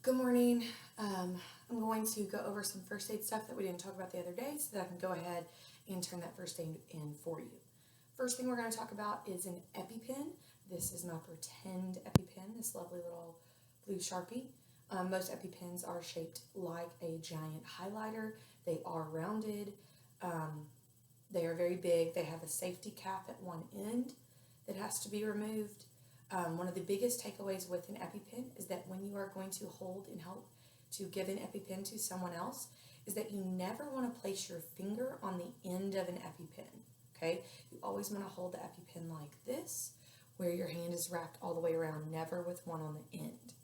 Good morning. I'm going to go over some first aid stuff that we didn't talk about the other day so that I can go ahead and turn that first aid in for you. First thing we're going to talk about is an EpiPen. This is my pretend EpiPen, this lovely little blue Sharpie. Most EpiPens are shaped like a giant highlighter. They are rounded. They are very big. They have a safety cap at one end that has to be removed. One of the biggest takeaways with an EpiPen is that when you are going to hold and help to give an EpiPen to someone else, is that you never want to place your finger on the end of an EpiPen, okay? You always want to hold the EpiPen like this, where your hand is wrapped all the way around, never with one on the end.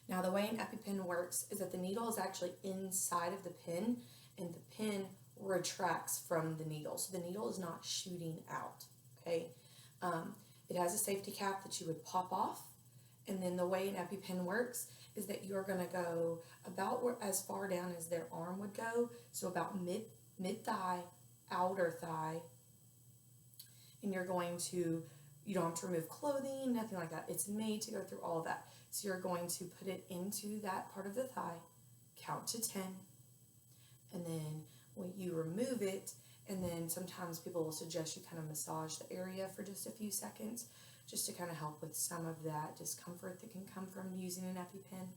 Now, the way an EpiPen works is that the needle is actually inside of the pen, and the pen retracts from the needle, so the needle is not shooting out, okay? It has a safety cap that you would pop off, and then the way an EpiPen works is that you're going to go about as far down as their arm would go, so about mid-thigh, outer thigh, and you don't have to remove clothing, nothing like that. It's made to go through all of that. So you're going to put it into that part of the thigh, count to 10, and then when you remove it, and then sometimes people will suggest you kind of massage the area for just a few seconds, just to kind of help with some of that discomfort that can come from using an EpiPen.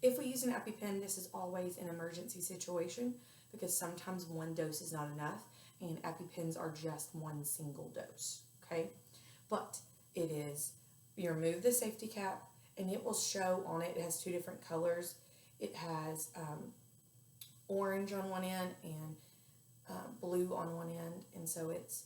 If we use an EpiPen, this is always an emergency situation because sometimes one dose is not enough, and EpiPens are just one single dose, okay? But you remove the safety cap, and it will show on it, it has two different colors. It has orange on one end and blue on one end, and so it's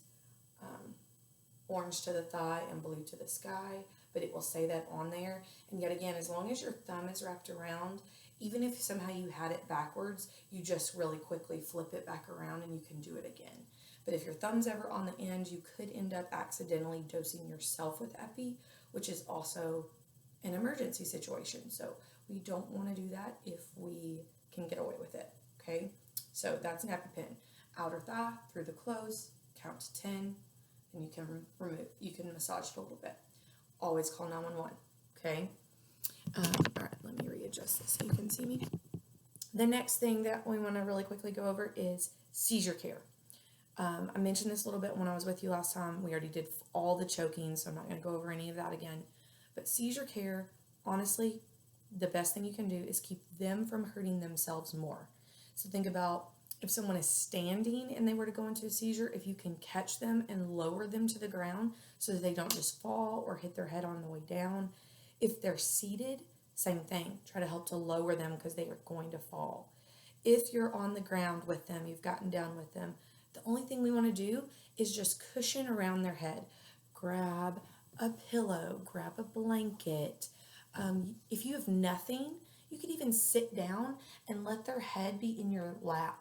orange to the thigh and blue to the sky, but it will say that on there. And yet again, as long as your thumb is wrapped around, even if somehow you had it backwards, you just really quickly flip it back around and you can do it again. But if your thumb's ever on the end, you could end up accidentally dosing yourself with Epi, which is also an emergency situation. So we don't want to do that if we can get away with it, okay? So that's an EpiPen. Outer thigh, through the clothes, count to 10, and you can massage it a little bit. Always call 911, okay? All right, let me readjust this so you can see me. The next thing that we want to really quickly go over is seizure care. I mentioned this a little bit when I was with you last time. We already did all the choking, so I'm not going to go over any of that again. But seizure care, honestly, the best thing you can do is keep them from hurting themselves more. So think about if someone is standing and they were to go into a seizure, if you can catch them and lower them to the ground so that they don't just fall or hit their head on the way down. If they're seated, same thing. Try to help to lower them because they are going to fall. If you're on the ground with them, you've gotten down with them, the only thing we want to do is just cushion around their head. Grab a pillow, grab a blanket. If you have nothing, you could even sit down and let their head be in your lap.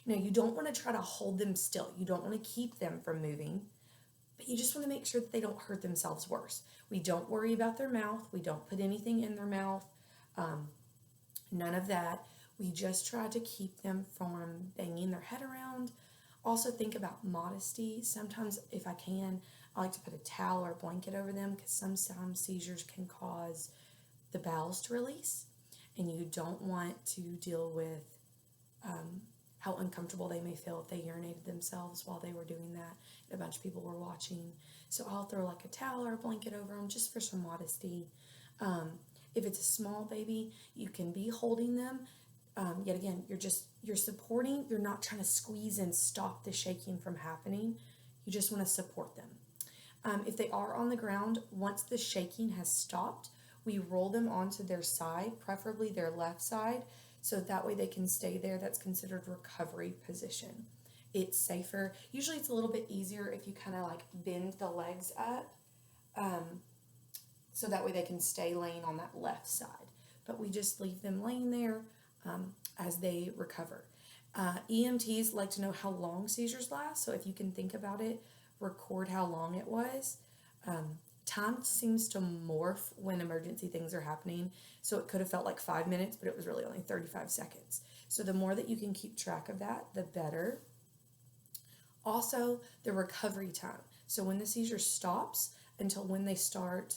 Now, you don't want to try to hold them still. You don't want to keep them from moving, but you just want to make sure that they don't hurt themselves worse. We don't worry about their mouth. We don't put anything in their mouth. None of that. We just try to keep them from banging their head around. Also think about modesty. Sometimes, if I can, I like to put a towel or a blanket over them because sometimes seizures can cause the bowels to release, and you don't want to deal with how uncomfortable they may feel if they urinated themselves while they were doing that and a bunch of people were watching. So I'll throw like a towel or a blanket over them just for some modesty. If it's a small baby, you can be holding them. Yet again, you're supporting, you're not trying to squeeze and stop the shaking from happening. You just want to support them. If they are on the ground, once the shaking has stopped, we roll them onto their side, preferably their left side, so that way they can stay there. That's considered recovery position. It's safer. Usually it's a little bit easier if you kind of like bend the legs up, so that way they can stay laying on that left side. But we just leave them laying there as they recover. EMTs like to know how long seizures last, so if you can think about it, record how long it was. Time seems to morph when emergency things are happening, so it could have felt like 5 minutes, but it was really only 35 seconds. So the more that you can keep track of that, the better. Also, the recovery time. So when the seizure stops until when they start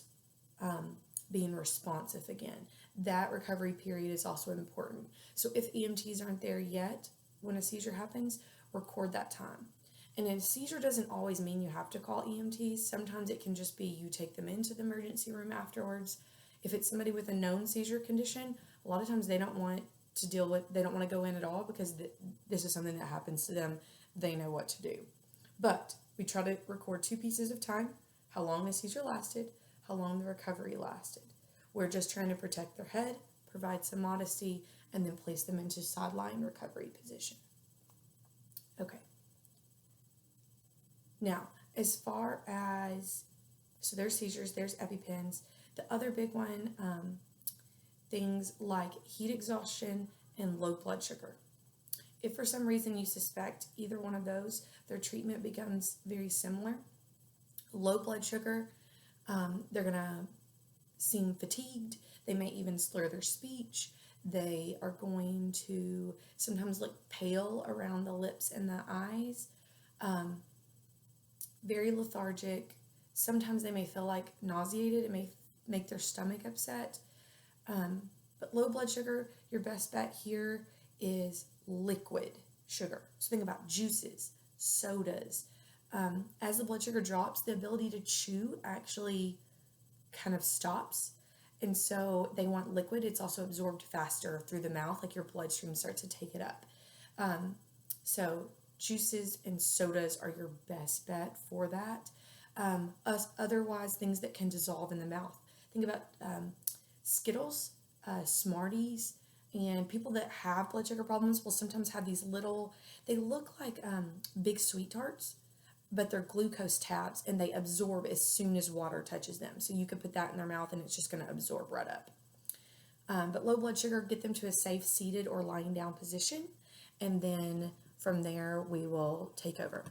being responsive again. That recovery period is also important. So if EMTs aren't there yet when a seizure happens, record that time. And a seizure doesn't always mean you have to call EMTs. Sometimes it can just be you take them into the emergency room afterwards. If it's somebody with a known seizure condition, a lot of times they don't want they don't want to go in at all because this is something that happens to them. They know what to do. But we try to record 2 pieces of time: how long the seizure lasted, how long the recovery lasted. We're just trying to protect their head, provide some modesty, and then place them into sideline recovery position. Okay. Now, as far as, so there's seizures, there's EpiPens. The other big one, things like heat exhaustion and low blood sugar. If for some reason you suspect either one of those, their treatment becomes very similar. Low blood sugar, they're going to seem fatigued. They may even slur their speech. They are going to sometimes look pale around the lips and the eyes. Very lethargic. Sometimes they may feel like nauseated. It may make their stomach upset. But low blood sugar, your best bet here is liquid sugar. So think about juices, sodas. As the blood sugar drops, the ability to chew actually kind of stops. And so they want liquid. It's also absorbed faster through the mouth, like your bloodstream starts to take it up. So juices and sodas are your best bet for that. Otherwise, things that can dissolve in the mouth. Think about Skittles, Smarties, and people that have blood sugar problems will sometimes have these little, they look like big sweet tarts, but they're glucose tabs and they absorb as soon as water touches them. So you could put that in their mouth and it's just going to absorb right up. But low blood sugar, get them to a safe seated or lying down position, and then from there we will take over.